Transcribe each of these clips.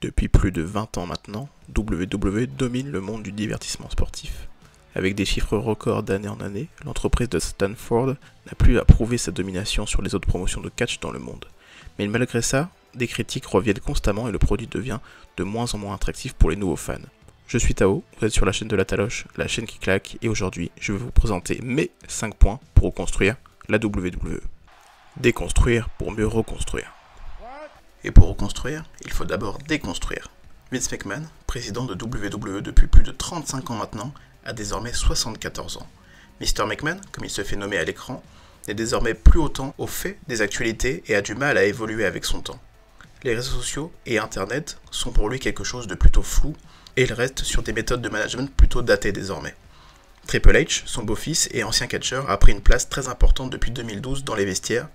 Depuis plus de 20 ans maintenant, WWE domine le monde du divertissement sportif. Avec des chiffres records d'année en année, l'entreprise de Stanford n'a plus à prouver sa domination sur les autres promotions de catch dans le monde. Mais malgré ça, des critiques reviennent constamment et le produit devient de moins en moins attractif pour les nouveaux fans. Je suis Tao, vous êtes sur la chaîne de la Taloche, la chaîne qui claque, et aujourd'hui je vais vous présenter mes 5 points pour reconstruire la WWE. Déconstruire pour mieux reconstruire. Et pour reconstruire, il faut d'abord déconstruire. Vince McMahon, président de WWE depuis plus de 35 ans maintenant, a désormais 74 ans. Mr McMahon, comme il se fait nommer à l'écran, n'est désormais plus autant au fait des actualités et a du mal à évoluer avec son temps. Les réseaux sociaux et Internet sont pour lui quelque chose de plutôt flou et il reste sur des méthodes de management plutôt datées désormais. Triple H, son beau-fils et ancien catcheur, a pris une place très importante depuis 2012 dans les vestiaires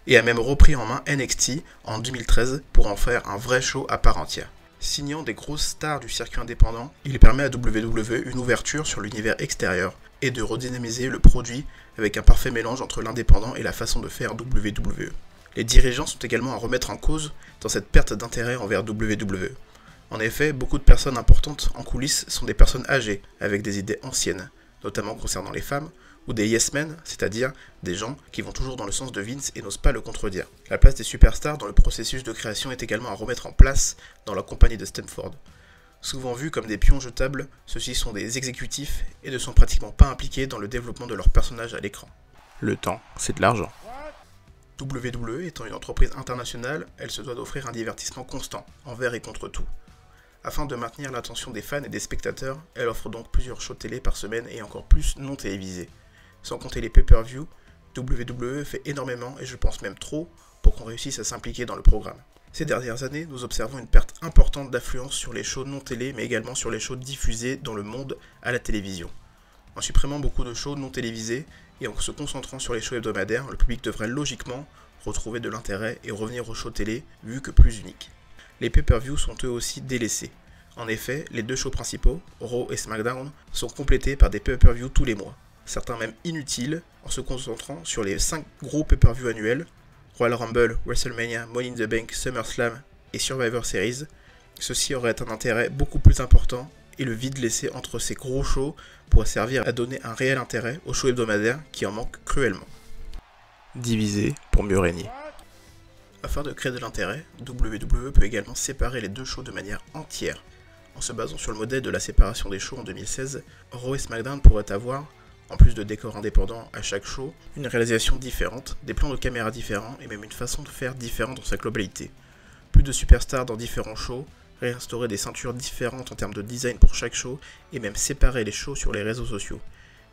et a même repris en main NXT en 2013 pour en faire un vrai show à part entière. Signant des grosses stars du circuit indépendant, il permet à WWE une ouverture sur l'univers extérieur et de redynamiser le produit avec un parfait mélange entre l'indépendant et la façon de faire WWE. Les dirigeants sont également à remettre en cause dans cette perte d'intérêt envers WWE. En effet, beaucoup de personnes importantes en coulisses sont des personnes âgées, avec des idées anciennes, notamment concernant les femmes, ou des yes men, c'est-à-dire des gens qui vont toujours dans le sens de Vince et n'osent pas le contredire. La place des superstars dans le processus de création est également à remettre en place dans la compagnie de Stanford. Souvent vus comme des pions jetables, ceux-ci sont des exécutifs et ne sont pratiquement pas impliqués dans le développement de leurs personnages à l'écran. Le temps, c'est de l'argent. WWE étant une entreprise internationale, elle se doit d'offrir un divertissement constant, envers et contre tout. Afin de maintenir l'attention des fans et des spectateurs, elle offre donc plusieurs shows télé par semaine et encore plus non télévisés. Sans compter les pay-per-view, WWE fait énormément et je pense même trop pour qu'on réussisse à s'impliquer dans le programme. Ces dernières années, nous observons une perte importante d'affluence sur les shows non télé mais également sur les shows diffusés dans le monde à la télévision. En supprimant beaucoup de shows non télévisés et en se concentrant sur les shows hebdomadaires, le public devrait logiquement retrouver de l'intérêt et revenir aux shows télé vu que plus uniques. Les pay-per-view sont eux aussi délaissés. En effet, les deux shows principaux, Raw et SmackDown, sont complétés par des pay-per-view tous les mois, certains même inutiles, en se concentrant sur les 5 gros pay-per-view annuels, Royal Rumble, WrestleMania, Money in the Bank, SummerSlam et Survivor Series. Ceci aurait un intérêt beaucoup plus important et le vide laissé entre ces gros shows pourrait servir à donner un réel intérêt aux shows hebdomadaires qui en manquent cruellement. Diviser pour mieux régner. Afin de créer de l'intérêt, WWE peut également séparer les deux shows de manière entière. En se basant sur le modèle de la séparation des shows en 2016, Raw et SmackDown pourraient avoir, en plus de décors indépendants à chaque show, une réalisation différente, des plans de caméra différents et même une façon de faire différente dans sa globalité. Plus de superstars dans différents shows, réinstaurer des ceintures différentes en termes de design pour chaque show et même séparer les shows sur les réseaux sociaux.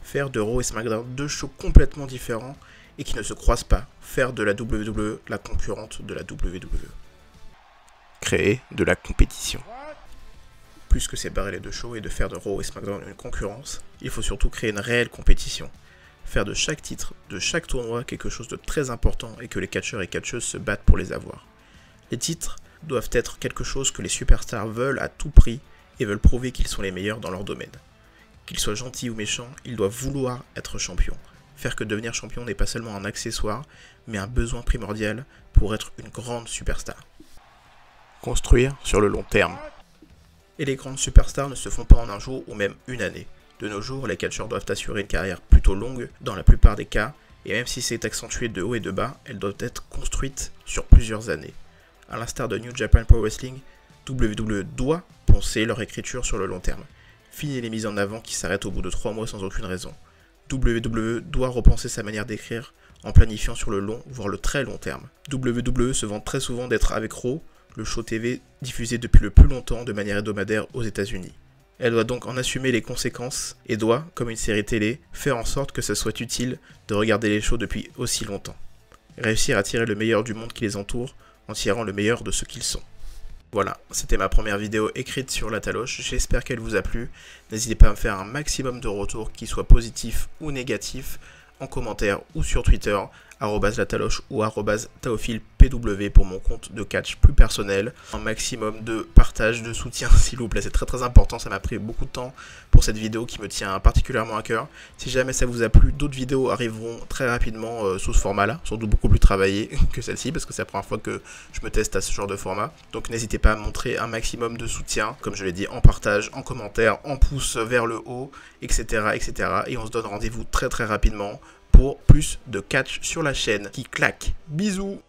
Faire de Raw et SmackDown deux shows complètement différents et qui ne se croisent pas, faire de la WWE la concurrente de la WWE. Créer de la compétition. Plus que séparer les deux shows et de faire de Raw et SmackDown une concurrence, il faut surtout créer une réelle compétition. Faire de chaque titre, de chaque tournoi quelque chose de très important et que les catcheurs et catcheuses se battent pour les avoir. Les titres doivent être quelque chose que les superstars veulent à tout prix et veulent prouver qu'ils sont les meilleurs dans leur domaine. Qu'ils soient gentils ou méchants, ils doivent vouloir être champions. Faire que devenir champion n'est pas seulement un accessoire, mais un besoin primordial pour être une grande superstar. Construire sur le long terme. Et les grandes superstars ne se font pas en un jour ou même une année. De nos jours, les catcheurs doivent assurer une carrière plutôt longue dans la plupart des cas, et même si c'est accentué de haut et de bas, elles doivent être construites sur plusieurs années. À l'instar de New Japan Pro Wrestling, WWE doit penser leur écriture sur le long terme. Fini les mises en avant qui s'arrêtent au bout de 3 mois sans aucune raison. WWE doit repenser sa manière d'écrire en planifiant sur le long, voire le très long terme. WWE se vante très souvent d'être avec Raw, le show TV diffusé depuis le plus longtemps de manière hebdomadaire aux États-Unis. Elle doit donc en assumer les conséquences et doit, comme une série télé, faire en sorte que ce soit utile de regarder les shows depuis aussi longtemps. Réussir à tirer le meilleur du monde qui les entoure en tirant le meilleur de ce qu'ils sont. Voilà, c'était ma première vidéo écrite sur la Taloche, j'espère qu'elle vous a plu. N'hésitez pas à me faire un maximum de retours, qu'ils soient positifs ou négatifs, en commentaire ou sur Twitter, @lataloche ou @taophilpw pour mon compte de catch plus personnel. Un maximum de partage, de soutien s'il vous plaît, c'est très important, ça m'a pris beaucoup de temps pour cette vidéo qui me tient particulièrement à cœur. Si jamais ça vous a plu, d'autres vidéos arriveront très rapidement sous ce format là, surtout beaucoup plus travaillé que celle-ci parce que c'est la première fois que je me teste à ce genre de format. Donc n'hésitez pas à montrer un maximum de soutien, comme je l'ai dit, en partage, en commentaire, en pouce vers le haut, etc. Et on se donne rendez-vous très rapidement pour plus de catch sur la chaîne qui claque. Bisous!